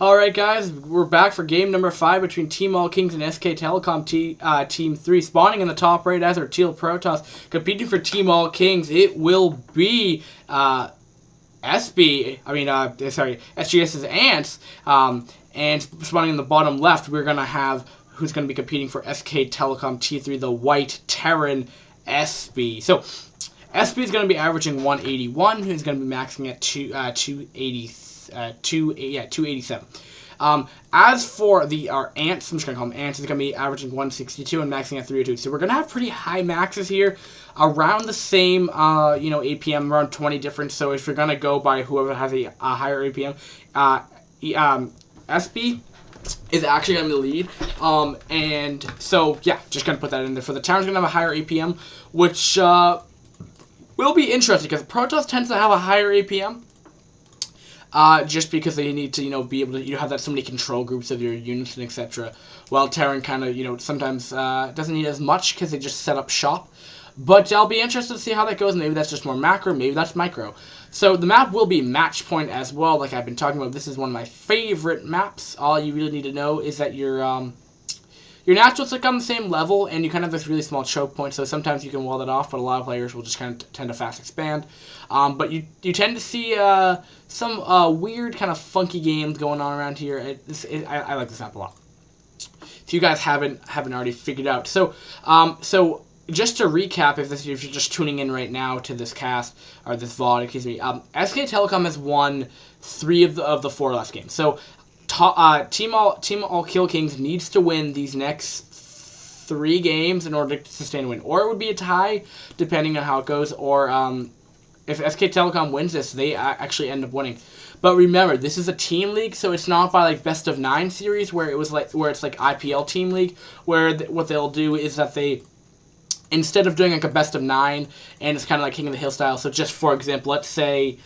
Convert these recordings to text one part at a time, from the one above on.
Alright guys, we're back for game number 5 between Team All Kings and SK Telecom Team 3. Spawning in the top right as our Teal Protoss. Competing for Team All Kings, it will be sGs.TheAntz. And spawning in the bottom left, we're going to have who's going to be competing for SK Telecom T3, the White Terran SBee. So, SBee is going to be averaging 181, who's going to be maxing at 287. As for our ants, I'm just going to call them ants, is going to be averaging 162 and maxing at 302. So we're going to have pretty high maxes here, around the same, APM, around 20 difference. So if you're going to go by whoever has a higher APM, SB is actually going to be the lead. And so, yeah, just going to put that in there. For the Terran's going to have a higher APM, which will be interesting because Protoss tends to have a higher APM. Just because they need to, be able to, have so many control groups of your units and etc. While Terran kind of, sometimes doesn't need as much because they just set up shop. But I'll be interested to see how that goes. Maybe that's just more macro, maybe that's micro. So the map will be match point as well, like I've been talking about. This is one of my favorite maps. All you really need to know is that your naturals are on the same level, and you kind of have this really small choke point, so sometimes you can wall that off, but a lot of players will just kind of tend to fast expand. But you tend to see some weird kind of funky games going on around here. I like this map a lot. If you guys haven't already figured out. So just to recap, if you're just tuning in right now to this cast, or this VOD, excuse me, SK Telecom has won 3 of the 4 last games. So Team All Kings needs to win these next 3 games in order to sustain a win. Or it would be a tie, depending on how it goes. Or if SK Telecom wins this, they actually end up winning. But remember, this is a team league, so it's not by like best of 9 series where it's like IPL team league, where what they'll do is that they, instead of doing like a best of 9, and it's kind of like King of the Hill style. So just for example, let's say.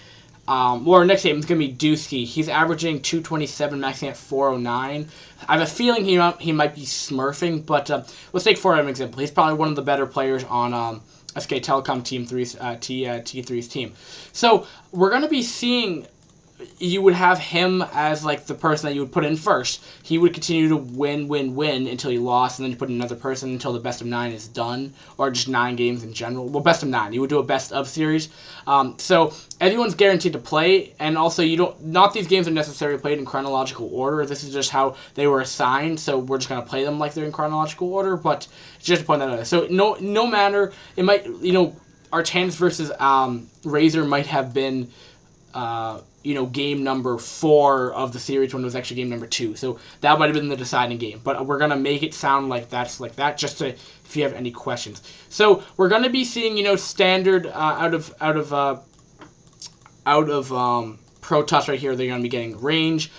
Our next game is going to be Dusky. He's averaging 227, maxing at 409. I have a feeling he might be smurfing, but let's take for an example. He's probably one of the better players on SK Telecom T3's team. So we're going to be seeing. You would have him as like the person that you would put in first. He would continue to win until he lost, and then you put another person until the best of 9 is done, or just 9 games in general. Well, best of 9. You would do a best of series. So everyone's guaranteed to play, and also not these games are necessarily played in chronological order. This is just how they were assigned, so we're just gonna play them like they're in chronological order. But just to point that out. So no matter, it might Artanis versus Razor might have been game number 4 of the series when it was actually game number 2. So that might have been the deciding game. But we're going to make it sound like that's like that, just to, if you have any questions. So we're going to be seeing, standard out of Protoss right here. They're going to be getting range.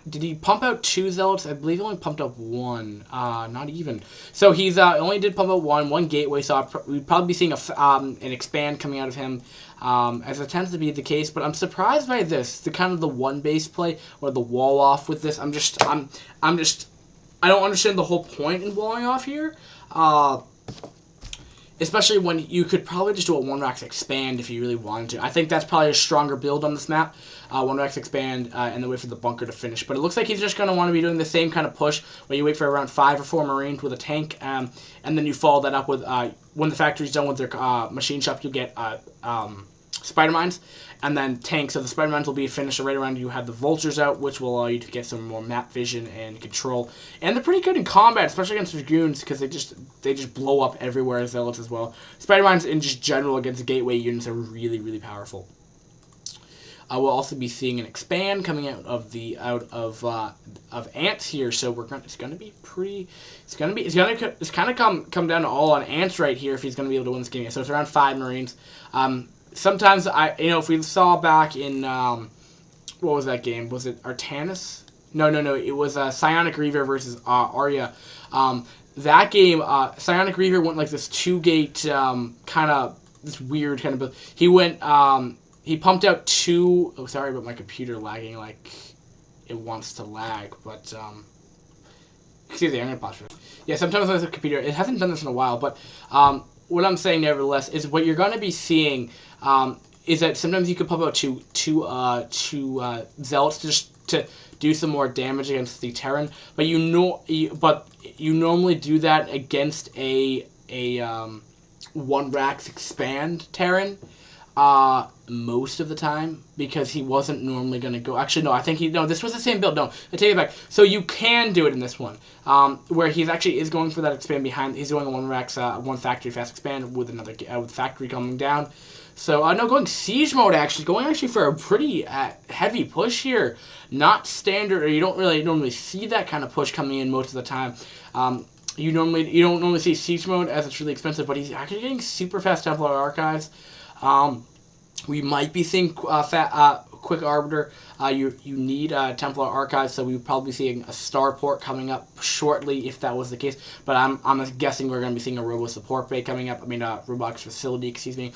Did he pump out 2 Zealots? I believe he only pumped up 1. Not even. So he's only did pump out 1 gateway. So we'd probably be seeing an expand coming out of him. As it tends to be the case, but I'm surprised by this, the kind of the 1 base play or the wall off with this. I don't understand the whole point in walling off here. Especially when you could probably just do a 1-rax expand if you really wanted to. I think that's probably a stronger build on this map. 1-rax expand and then wait for the bunker to finish. But it looks like he's just going to want to be doing the same kind of push where you wait for around 5 or 4 Marines with a tank. And then you follow that up with, when the factory's done with their machine shop, you'll get Spider Mines. And then tanks. So the Spider Mines will be finished right around you have the Vultures out, which will allow you to get some more map vision and control. And they're pretty good in combat, especially against Dragoons, because they just blow up everywhere as Zealots as well. Spider Mines in just general against gateway units are really, really powerful. We'll also be seeing an expand coming out of ants here, so it's gonna kind of come down to all on ants right here if he's gonna be able to win this game. So it's around 5 Marines. Sometimes if we saw back in what was that game? Was it Artanis? No. It was Psionic Reaver versus Arya. That game, Psionic Reaver went like this 2-gate kind of this weird kind of build. He went. He pumped out 2. Oh, sorry about my computer lagging like it wants to lag, but excuse me, I'm gonna pause for it. Yeah, sometimes on the computer, it hasn't done this in a while, but what I'm saying nevertheless is what you're gonna be seeing is that sometimes you could pump out two zealots to just to do some more damage against the Terran. But you normally do that against a 1 Rax expand Terran. Most of the time, because he wasn't normally going to go. Actually, no, I think this was the same build. No, I take it back. So you can do it in this one, where he's actually is going for that expand behind. He's doing the 1 Rax, 1 factory fast expand with another with factory coming down. So no, going siege mode going for a pretty heavy push here. Not standard, or you don't really normally see that kind of push coming in most of the time. You don't normally see siege mode as it's really expensive, but he's actually getting super fast Templar Archives. We might be seeing Quick Arbiter. You need Templar Archives, so we would probably be seeing a Starport coming up shortly if that was the case. But I'm guessing we're going to be seeing a Robo Support Bay coming up. I mean, Robotics Facility, excuse me,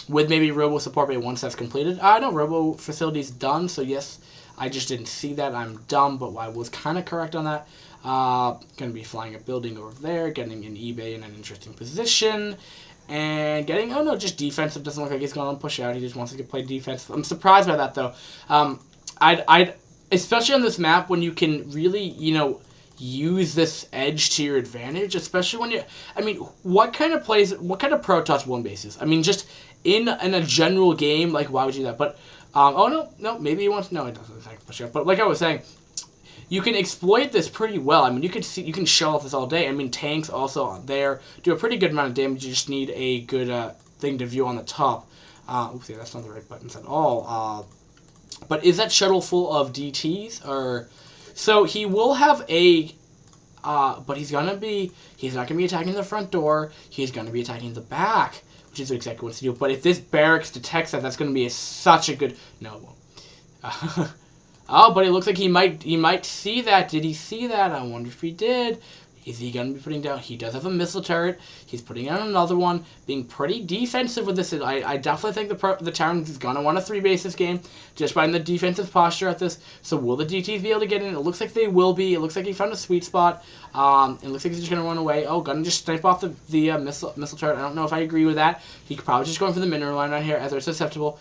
with maybe Robo Support Bay once that's completed. No, Robo Facility's done, so yes, I just didn't see that. I'm dumb, but I was kind of correct on that. Going to be flying a building over there, getting an eBay in an interesting position. And getting, just defensive. Doesn't look like he's going to push out. He just wants to play defense. I'm surprised by that, though. I'd especially on this map when you can really, use this edge to your advantage. Especially when what kind of Protoss 1 bases? I mean, just in a general game, like, why would you do that? But, no, maybe he wants, no, it doesn't push out. But like I was saying, you can exploit this pretty well. I mean, you can shell off this all day. I mean, tanks also on there do a pretty good amount of damage. You just need a good thing to view on the top. Oopsie, that's not the right buttons at all. But is that shuttle full of DTs? So he will have a... but he's not going to be attacking the front door. He's going to be attacking the back, which is exactly what to do. But if this barracks detects that, that's going to be such a good... No, it won't. Oh, but it looks like he might see that. Did he see that? I wonder if he did. Is he going to be putting down... He does have a missile turret. He's putting down another one. Being pretty defensive with this. I definitely think the Terran is going to want a 3-base this game. Just by the defensive posture at this. So will the DTs be able to get in? It looks like they will be. It looks like he found a sweet spot. It looks like he's just going to run away. Oh, going to just snipe off the missile turret. I don't know if I agree with that. He could probably just going for the mineral line right here as they're susceptible.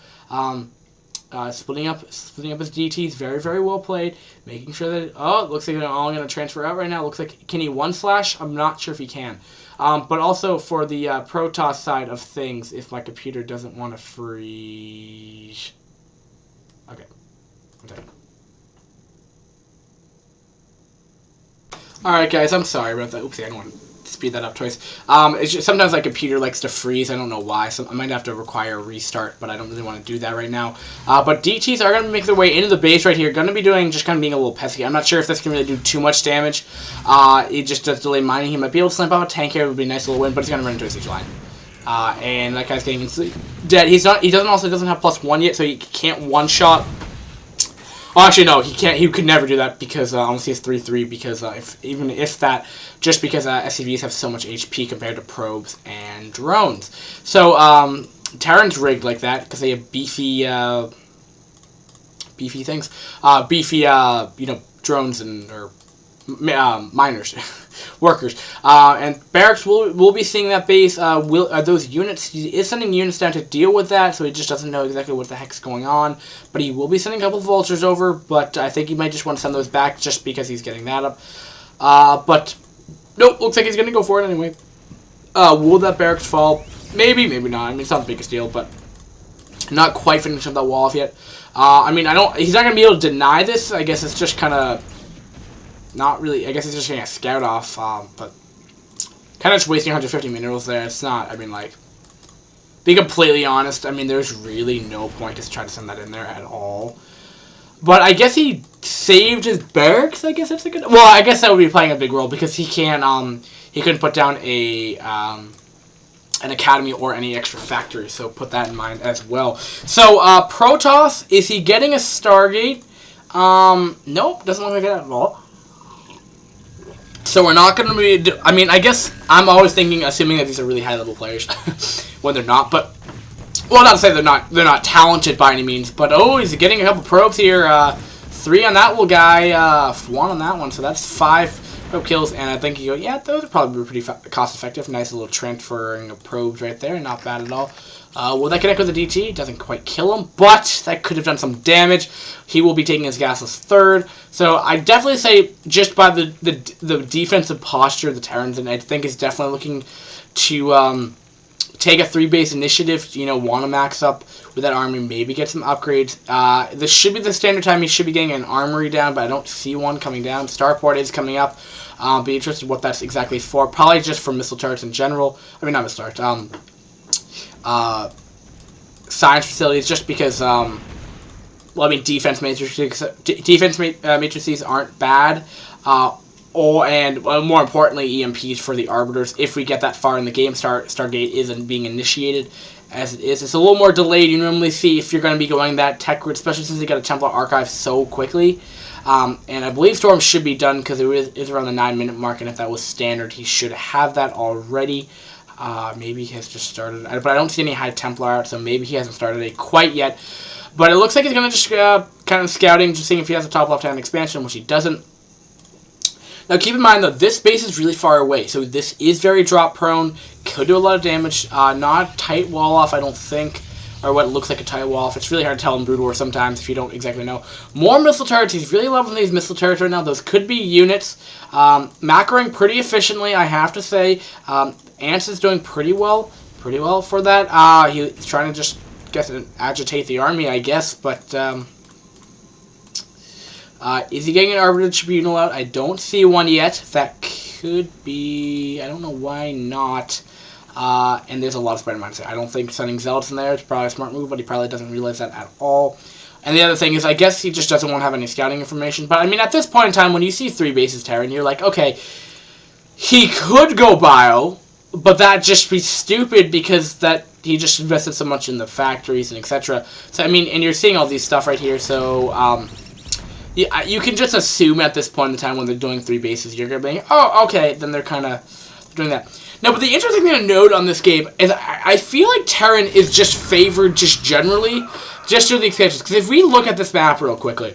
Splitting up his DTs, very, very well played. Making sure that, it looks like they're all going to transfer out right now. Looks like, can he 1-slash? I'm not sure if he can. But also for the Protoss side of things, if my computer doesn't want to freeze. Okay. Okay. Alright, guys, I'm sorry about that. Oopsie, I don't want to speed that up twice. It's just, sometimes my computer likes to freeze. I don't know why. So I might have to require a restart, but I don't really want to do that right now. But DTs are going to make their way into the base right here. Going to be doing, just kind of being a little pesky. I'm not sure if this can really do too much damage. It just does delay mining. He might be able to snipe out a tank here. It would be a nice little win, but he's going to run into a siege line. And that guy's getting dead. He doesn't have +1 yet, so he can't one-shot. Oh, actually, no, he can't. He could never do that because honestly, it's 3-3. Because just because SCVs have so much HP compared to probes and drones. So Terran's rigged like that because they have beefy things, drones or miners, workers, and barracks will be seeing that base. Those units? He is sending units down to deal with that, so he just doesn't know exactly what the heck's going on. But he will be sending a couple of vultures over. But I think he might just want to send those back just because he's getting that up. But nope, looks like he's gonna go for it anyway. Will that barracks fall? Maybe, maybe not. I mean, it's not the biggest deal, but not quite finished up that wall off yet. He's not gonna be able to deny this. I guess it's just kind of. Not really. I guess he's just getting a scout off, but kind of just wasting 150 minerals there. It's not. I mean, like, being completely honest, I mean, there's really no point to try to send that in there at all. But I guess he saved his barracks. I guess that's a good. Well, I guess that would be playing a big role because he can. He couldn't put down an academy or any extra factory. So put that in mind as well. So Protoss, is he getting a Stargate? Nope, doesn't look like that at all. So we're not going to be... I mean, I guess I'm always assuming that these are really high-level players when they're not. But, well, not to say they're not talented by any means. But, he's getting a couple probes here. 3 on that little guy, 1 on that one. So that's 5 probe kills, and I think you go, yeah, those would probably be pretty cost effective. Nice little transferring of probes right there, not bad at all. Will that connect with the DT? Doesn't quite kill him, but that could have done some damage. He will be taking his gasless third. So I definitely say, just by the defensive posture of the Terrans, and I think is definitely looking to take a 3-base initiative, you know, want to max up with that army, maybe get some upgrades. This should be the standard time he should be getting an armory down, but I don't see one coming down. Starport is coming up. Be interested what that's exactly for. Probably just for missile turrets in general. I mean, not missile turrets. Science facilities, just because, well, I mean, defense matrices aren't bad. And more importantly, EMPs for the Arbiters. If we get that far in the game, Stargate isn't being initiated as it is. It's a little more delayed. You normally see if you're going to be going that tech route, especially since they got a Templar archive so quickly. And I believe Storm should be done because it is around the 9-minute mark, and if that was standard, he should have that already. Maybe he has just started, but I don't see any High Templar out, so maybe he hasn't started it quite yet. But it looks like he's going to just kind of scouting, just seeing if he has a top left-hand expansion, which he doesn't. Now, keep in mind, though, this base is really far away, so this is very drop-prone, could do a lot of damage. Not tight wall-off, I don't think, or what looks like a tight wall-off. It's really hard to tell in Brood War sometimes if you don't exactly know. More missile turrets. He's really loving these missile turrets right now. Those could be units. Macroing pretty efficiently, I have to say. Antz is doing pretty well for that. He's trying to just agitate the army, I guess, but is he getting an Arbiter Tribunal out? I don't see one yet. That could be, I don't know why not. And there's a lot of Spider Mines there. I don't think sending Zealots in there is probably a smart move, but he probably doesn't realize that at all. And the other thing is, I guess he just doesn't want to have any scouting information. But, I mean, at this point in time, when you see 3 bases Terran, you're like, okay, he could go bio, but that'd just be stupid because that he just invested so much in the factories and etc. So, I mean, and you're seeing all these stuff right here, so, yeah, you can just assume at this point in time when they're doing 3 bases, you're going to be, oh, okay, then they're kind of doing that. Now, but the interesting thing to note on this game is I feel like Terran is just favored just generally, just through the expansions. Because if we look at this map real quickly,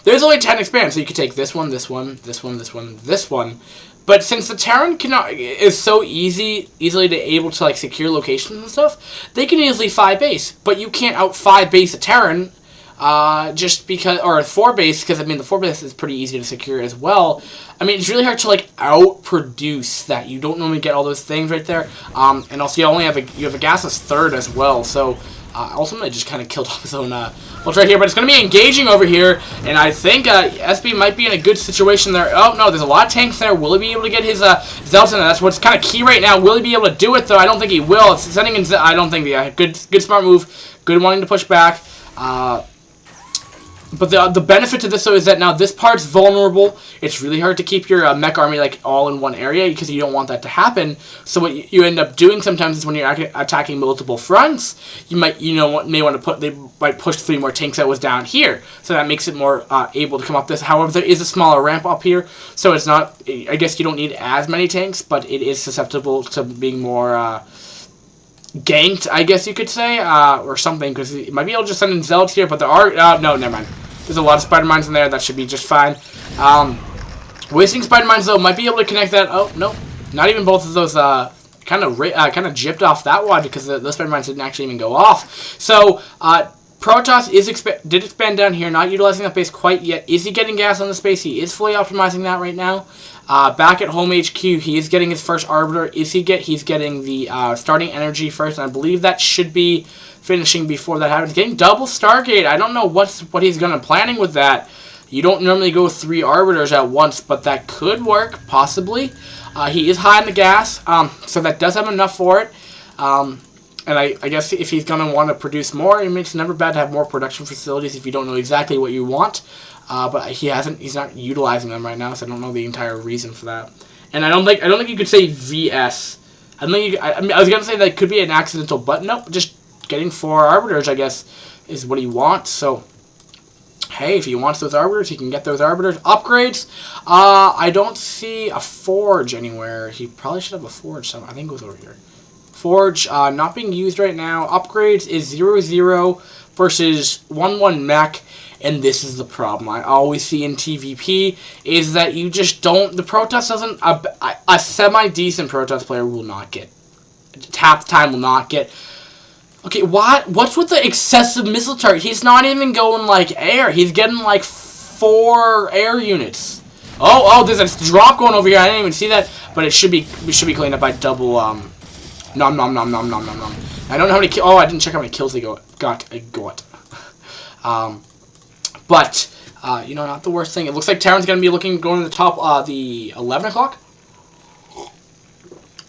there's only 10 expansions, so you could take this one, this one, this one, this one, this one. But since the Terran is so easily able to like secure locations and stuff, they can easily 5 base. But you can't out 5 base a Terran. Just because, or a 4 base, because I mean the 4 base is pretty easy to secure as well. I mean it's really hard to like outproduce that. You don't normally get all those things right there. And also you have a gasless third as well. So ultimately just kind of killed off his own ult right here. But it's going to be engaging over here, and I think SB might be in a good situation there. Oh no, there's a lot of tanks there. Will he be able to get his Zealots in? That's what's kind of key right now. Will he be able to do it though? I don't think he will. It's sending in. I don't think good smart move. Good wanting to push back. But the benefit to this, though, is that now this part's vulnerable. It's really hard to keep your mech army like all in one area because you don't want that to happen. So what you end up doing sometimes is when you're attacking multiple fronts, you might may want to they might push 3 more tanks that was down here. So that makes it more able to come up this. However, there is a smaller ramp up here, so it's not. I guess you don't need as many tanks, but it is susceptible to being more. Ganked, I guess you could say, or something, because you might be able to just send in Zealots here, but there are, no, never mind. There's a lot of Spider Mines in there, that should be just fine. Wasting Spider Mines, though, might be able to connect that, oh, no, not even both of those, kind of gypped off that one, because those Spider Mines didn't actually even go off. So, Protoss did expand down here, not utilizing that base quite yet. Is he getting gas on the space? He is fully optimizing that right now. Back at home HQ, he is getting his first Arbiter. He's getting the starting energy first, and I believe that should be finishing before that happens. Getting double Stargate. I don't know what he's going to planning with that. You don't normally go 3 Arbiters at once, but that could work, possibly. He is high in the gas, so that does have enough for it. And I guess if he's going to want to produce more, I mean, it's never bad to have more production facilities if you don't know exactly what you want. But he's not utilizing them right now, so I don't know the entire reason for that. And I don't think you could say VS. I was gonna say that could be an accidental, but nope, just getting 4 Arbiters, I guess, is what he wants. So hey, if he wants those Arbiters, he can get those Arbiters. Upgrades, I don't see a Forge anywhere. He probably should have a Forge somewhere. I think it was over here. Forge, not being used right now. Upgrades is 0-0 versus 1-1 mech. And this is the problem I always see in TVP, is that you just don't, the Protoss doesn't, a semi-decent Protoss player will not get, half the time will not get. Okay, what's with the excessive missile target? He's not even going, like, air. He's getting, like, 4 air units. Oh, there's a drop going over here. I didn't even see that, but it should be cleaned up by double, nom nom nom nom nom nom nom. I don't know how many kills, I didn't check how many kills they got. But, you know, not the worst thing. It looks like Terran's going to be going to the top, the 11 o'clock?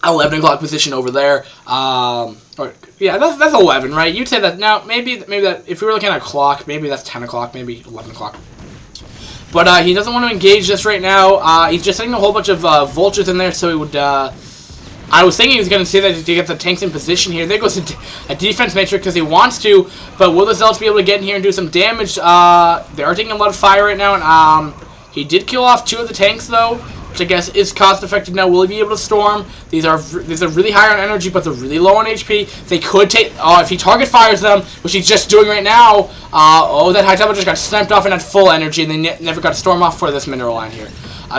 11 o'clock position over there. Yeah, that's 11, right? You'd say that. Now, maybe that, if we were looking at a clock, maybe that's 10 o'clock, maybe 11 o'clock. But he doesn't want to engage this right now. He's just setting a whole bunch of vultures in there, so he would, I was thinking he was going to say that to get the tanks in position here. There goes a defense matrix because he wants to, but will the Zealots be able to get in here and do some damage? They are taking a lot of fire right now, and he did kill off 2 of the tanks, though, which I guess is cost-effective now. Will he be able to storm? These are really high on energy, but they're really low on HP. They could take, if he target fires them, which he's just doing right now, that high tempo just got sniped off and had full energy, and they never got to storm off for this mineral line here.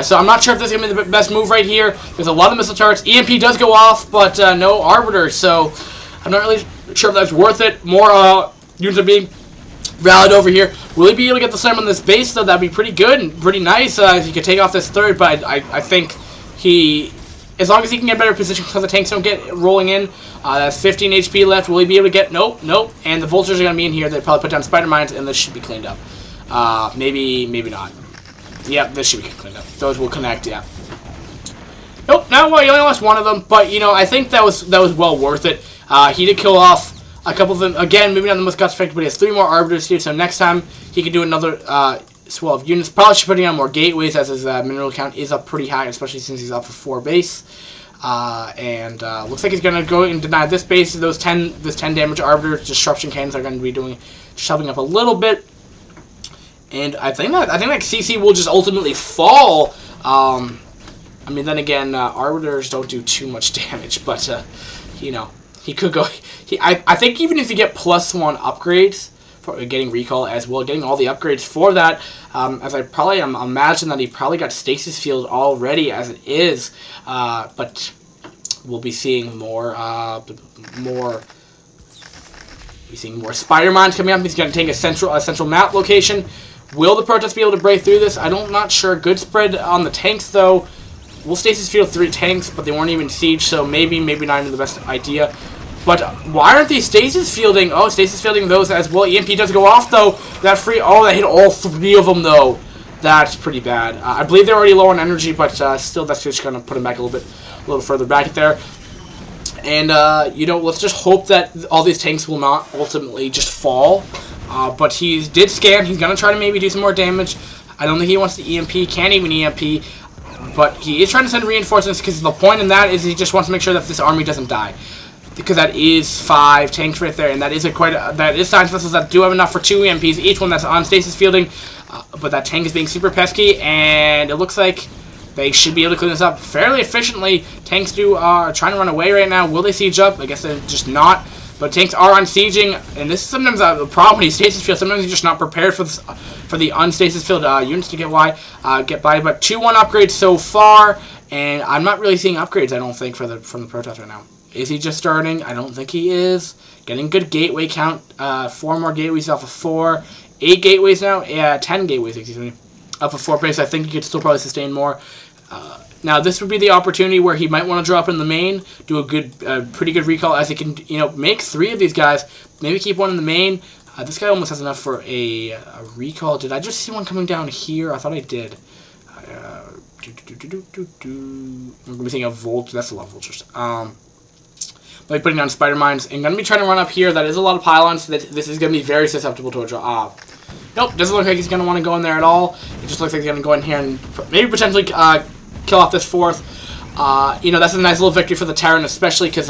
So I'm not sure if this is going to be the best move right here. There's a lot of missile turrets. EMP does go off, but no Arbiter, so I'm not really sure if that's worth it. More units are being rallied over here. Will he be able to get the slam on this base, though? That'd be pretty good and pretty nice if he could take off this third, but I think as long as he can get better position because the tanks don't get rolling in, that's 15 HP left. Will he be able to get, nope, and the vultures are going to be in here. They probably put down spider mines, and this should be cleaned up. Maybe not. Yep, this should be cleaned up. Those will connect, yeah. Nope, he only lost 1 of them, but, you know, I think that was well worth it. He did kill off a couple of them. Again, maybe not the most cost-effective, but he has 3 more Arbiters here, so next time he can do another swell of units. Probably should put in on more gateways, as his mineral count is up pretty high, especially since he's up for 4 base. Looks like he's going to go and deny this base. This 10 damage Arbiter disruption cannons are going to be shoving up a little bit. And I think that CC will just ultimately fall. I mean, then again, Arbiters don't do too much damage, but you know, he could go. I think even if you get +1 upgrades for getting recall as well, getting all the upgrades for that, as I probably imagine that he probably got stasis field already as it is, but we'll be seeing more spider mines coming up. He's going to take a central map location. Will the Protoss be able to break through this? I'm not sure. Good spread on the tanks, though. We'll stasis field 3 tanks, but they weren't even siege, so maybe not even the best idea. But why aren't they stasis fielding? Oh, stasis fielding those as well. EMP does go off, though. That hit all 3 of them, though. That's pretty bad. I believe they're already low on energy, but still, that's just going to put them back a little further back there. And, you know, let's just hope that all these tanks will not ultimately just fall. But he did scan. He's going to try to maybe do some more damage. I don't think he wants to EMP. Can't even EMP. But he is trying to send reinforcements because the point in that is he just wants to make sure that this army doesn't die. Because that is 5 tanks right there. And that is that is science vessels that do have enough for 2 EMPs. Each one that's on stasis fielding. But that tank is being super pesky. And it looks like they should be able to clean this up fairly efficiently. Tanks are trying to run away right now. Will they siege up? I guess they're just not. But tanks are unsieging, and this is sometimes a problem when he's stasis field. Sometimes he's just not prepared for the unstasis field units to get by. But 2-1 upgrades so far, and I'm not really seeing upgrades, I don't think, from the Protoss right now. Is he just starting? I don't think he is. Getting good gateway count. 4 more gateways off of 4. 8 gateways now? Yeah, 10 gateways, excuse me. Off of 4 base. I think he could still probably sustain more. Now, this would be the opportunity where he might want to drop in the main, do a pretty good recall, as he can, you know, make 3 of these guys, maybe keep 1 in the main. This guy almost has enough for a recall. Did I just see one coming down here? I thought I did. I'm thinking of vultures. That's a lot of vultures. Like putting down spider mines, and going to be trying to run up here. That is a lot of pylons. This is going to be very susceptible to a draw. Nope, doesn't look like he's going to want to go in there at all. It just looks like he's going to go in here and maybe potentially kill off this 4th. You know, that's a nice little victory for the Terran, especially because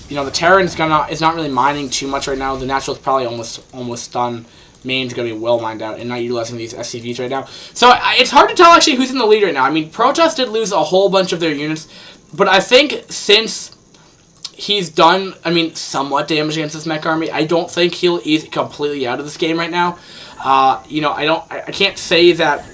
you know, the Terran is not really mining too much right now. The Natural is probably almost done. Main's going to be well mined out and not utilizing these SCVs right now. So it's hard to tell actually who's in the lead right now. I mean, Protoss did lose a whole bunch of their units, but I think since he's done, somewhat damage against this mech army, I don't think he'll ease completely out of this game right now. You know, I can't say that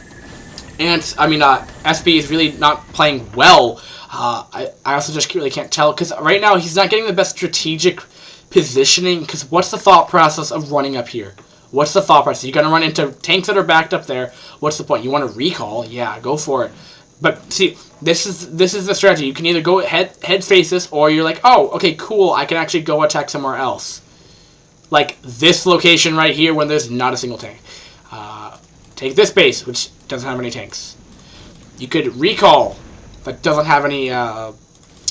SB is really not playing well. I also just really can't tell, because right now he's not getting the best strategic positioning, because what's the thought process of running up here? What's the thought process? You're going to run into tanks that are backed up there. What's the point? You want to recall? Yeah, go for it. But see, this is the strategy. You can either go head face this, or you're like, oh, okay, cool, I can actually go attack somewhere else. Like this location right here when there's not a single tank. Take this base, which doesn't have any tanks. You could recall, that doesn't have any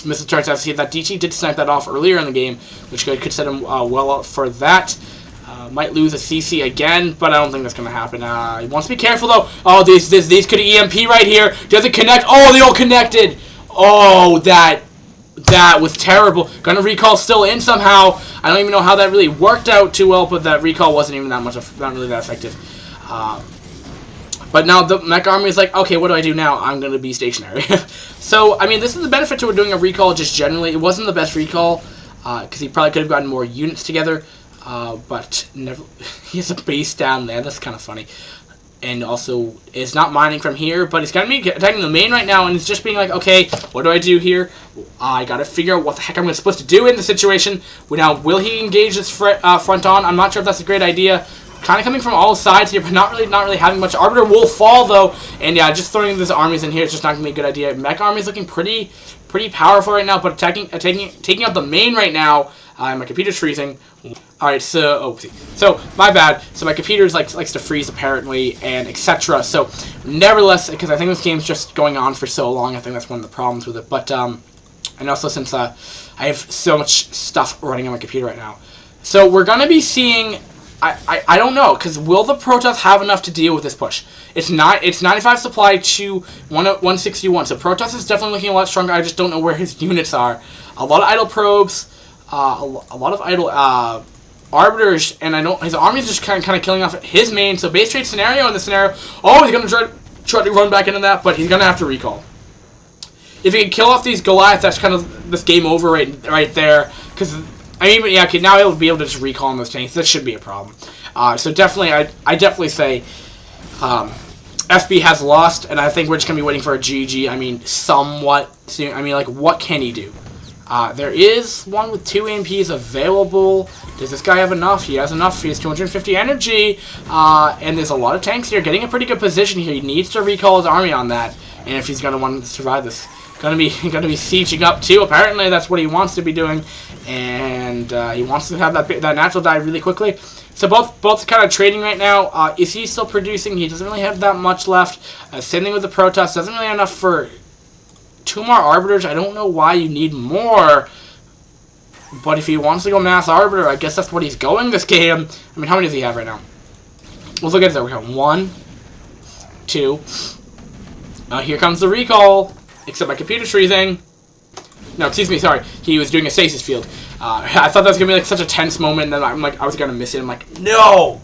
missile charges. I see that DT did snipe that off earlier in the game, which could set him well up for that. Might lose a CC again, but I don't think that's going to happen. He wants to be careful, though. Oh, these could EMP right here. Does it connect? Oh, they all connected. Oh, that was terrible. Gonna recall still in somehow. I don't even know how that really worked out too well, but that recall wasn't even not really that effective. But now the mech army is like, okay, what do I do now? I'm gonna be stationary. So, I mean, this is the benefit to doing a recall just generally. It wasn't the best recall, because he probably could have gotten more units together. But never. He has a base down there. That's kind of funny. And also, it's not mining from here, but it's going to be attacking the main right now, and it's just being like, okay, what do I do here? I got to figure out what the heck I'm supposed to do in the situation. Now, will he engage this front on? I'm not sure if that's a great idea. Kind of coming from all sides here, but not really having much. Arbiter will fall, though, and yeah, just throwing these armies in here is just not going to be a good idea. Mech army is looking pretty powerful right now, but taking out the main right now. My computer's freezing. Alright, so my bad. So my computer likes to freeze apparently, and etc. So nevertheless, because I think this game's just going on for so long, I think that's one of the problems with it. But and also since I have so much stuff running on my computer right now, so we're gonna be seeing. I don't know, because will the Protoss have enough to deal with this push? It's 95 supply to 161, so Protoss is definitely looking a lot stronger. I just don't know where his units are. A lot of idle probes. A lot of idle arbiters, and I know his army is just kind of killing off his main. So base trade scenario in this scenario. Oh, he's gonna try to run back into that, but he's gonna have to recall. If he can kill off these Goliaths, that's kind of this game over right there. Because I mean, yeah, okay, now he'll be able to just recall on those tanks. That should be a problem. So definitely, I definitely say SB has lost, and I think we're just gonna be waiting for a GG. I mean, somewhat soon. I mean, like, what can he do? There is one with 2 AMPs available. Does this guy have enough? He has enough. He has 250 energy. And there's a lot of tanks here. Getting a pretty good position here. He needs to recall his army on that. And if he's going to want to survive this. Gonna be sieging up too. Apparently that's what he wants to be doing. And he wants to have that natural dive really quickly. So both kind of trading right now. Is he still producing? He doesn't really have that much left. Same thing with the Protoss. Doesn't really have enough for 2 more Arbiters. I don't know why you need more. But if he wants to go mass Arbiter, I guess that's what he's going this game. I mean, how many does he have right now? Let's look at it. We have 1, 2. Here comes the recall. Except my computer's freezing. No, excuse me, sorry. He was doing a stasis field. I thought that was going to be like such a tense moment, and then I'm like, I was going to miss it. I'm like, no!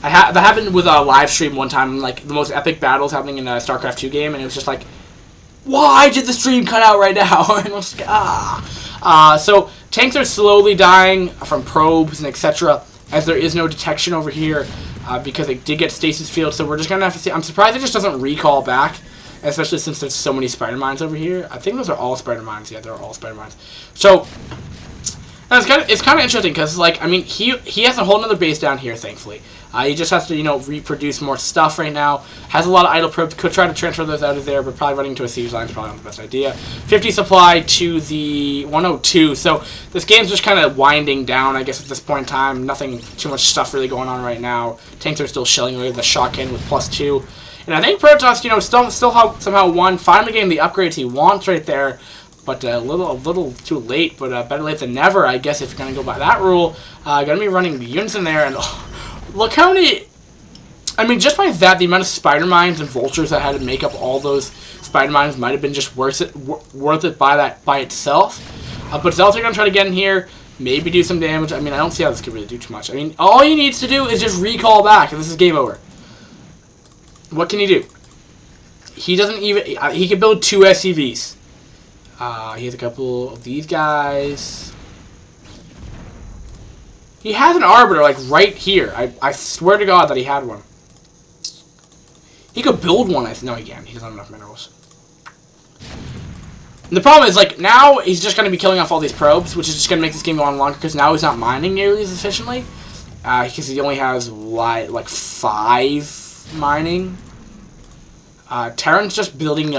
That happened with a live stream one time, like the most epic battles happening in a StarCraft 2 game, and it was just like, why did the stream cut out right now? And I was like, so tanks are slowly dying from probes and etc. as there is no detection over here because they did get stasis field, so we're just going to have to see. I'm surprised it just doesn't recall back, especially since there's so many spider mines over here. I think those are all spider mines. Yeah, they're all spider mines. So it's kind of interesting because, like, I mean, he has a whole other base down here, thankfully. He just has to, you know, reproduce more stuff right now. Has a lot of idle probes. Could try to transfer those out of there, but probably running into a siege line is probably not the best idea. 50 supply to the 102. So this game's just kind of winding down, I guess, at this point in time. Nothing, too much stuff really going on right now. Tanks are still shelling away the shotgun with +2. And I think Protoss, you know, still somehow won. Finally getting the upgrades he wants right there. But a little too late, but better late than never, I guess, if you're going to go by that rule. Going to be running units in there, and look how many... I mean, just by that, the amount of spider mines and vultures that had to make up all those spider mines might have been just worth it by itself. But Zelt's going to try to get in here, maybe do some damage. I mean, I don't see how this could really do too much. I mean, all he needs to do is just recall back, and this is game over. What can he do? He doesn't even... he can build 2 SCVs. He has a couple of these guys. He has an Arbiter, like, right here. I swear to God that he had one. He could build one. No, he can't. He doesn't have enough minerals. And the problem is, like, now he's just going to be killing off all these probes, which is just going to make this game go on longer, because now he's not mining nearly as efficiently. Because he only has, like 5 mining. Terran's just building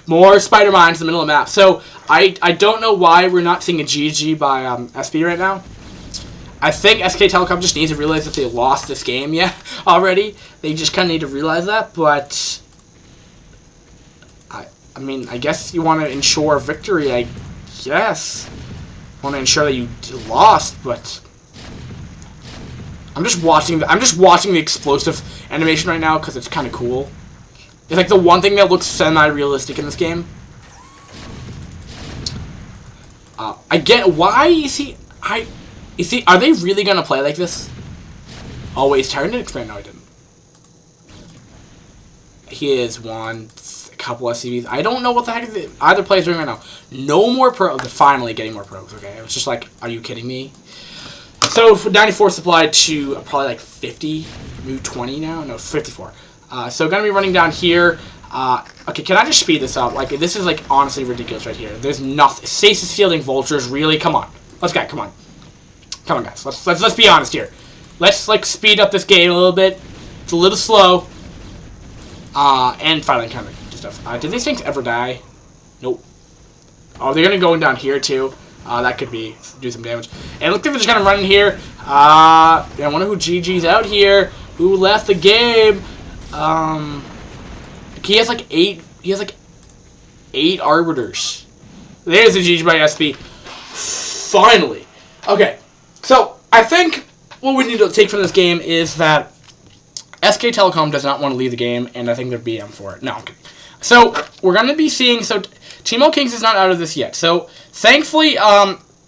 more spider mines in the middle of the map. So, I don't know why we're not seeing a GG by SB right now. I think SK Telecom just needs to realize that they lost this game already. They just kind of need to realize that, but I mean, I guess you want to ensure victory, I guess. Want to ensure that you lost, but I'm just watching the explosive animation right now because it's kind of cool. It's like the one thing that looks semi-realistic in this game. I get why is he are they really gonna play like this? Oh wait, is Terran didn't expand? No, I didn't. He is a couple SCVs. I don't know what the heck either player is doing right now. No more probes. They're finally getting more probes. Okay, it was just like, are you kidding me? So 94 supplied to probably like 50, maybe 20 now. No, 54. So gonna be running down here. Okay, can I just speed this up? Like, this is like honestly ridiculous right here. There's nothing. Stasis fielding vultures, really? Come on, let's go. Come on, guys. Let's be honest here. Let's like speed up this game a little bit. It's a little slow. And finally, kind of stuff. Did these things ever die? Nope. Oh, they're gonna go down here too. That could do some damage. And look, they're just gonna run in here. I wonder who GG's out here. Who left the game? He has like 8. He has like 8 arbiters. There's a GG by SB. Finally. Okay. So I think what we need to take from this game is that SK Telecom does not want to leave the game, and I think they're BM for it. No, I'm kidding. So we're going to be seeing. So Teemo Kings is not out of this yet. So thankfully,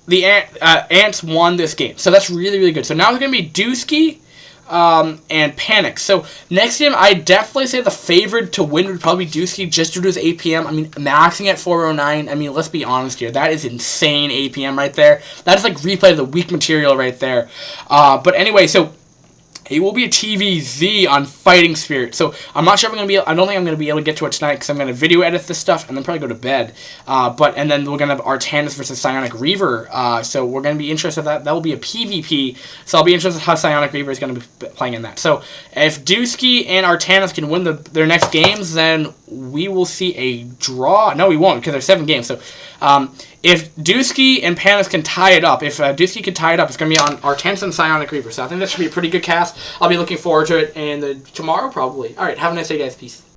the Ants won this game. So that's really, really good. So now it's going to be Dusky and Panic. So next game, I definitely say the favorite to win would probably be Dusky just due to his APM. I mean, maxing at 409. I mean, let's be honest here. That is insane APM right there. That is like replay of the weak material right there. But anyway, so it will be a TVZ on Fighting Spirit. So I'm not sure if I'm going to be I don't think I'm going to be able to get to it tonight because I'm going to video edit this stuff and then probably go to bed. And then we're going to have Artanis versus Psionic Reaver. So we're going to be interested in that. That will be a PvP. So I'll be interested in how Psionic Reaver is going to be playing in that. So if Dusky and Artanis can win their next games, then we will see a draw. No, we won't because there's 7 games. So if Dusky and Panis can tie it up, Dusky can tie it up, it's going to be on Artanis and Psionic Reaver. So I think that should be a pretty good cast. I'll be looking forward to it tomorrow probably. All right, have a nice day, guys. Peace.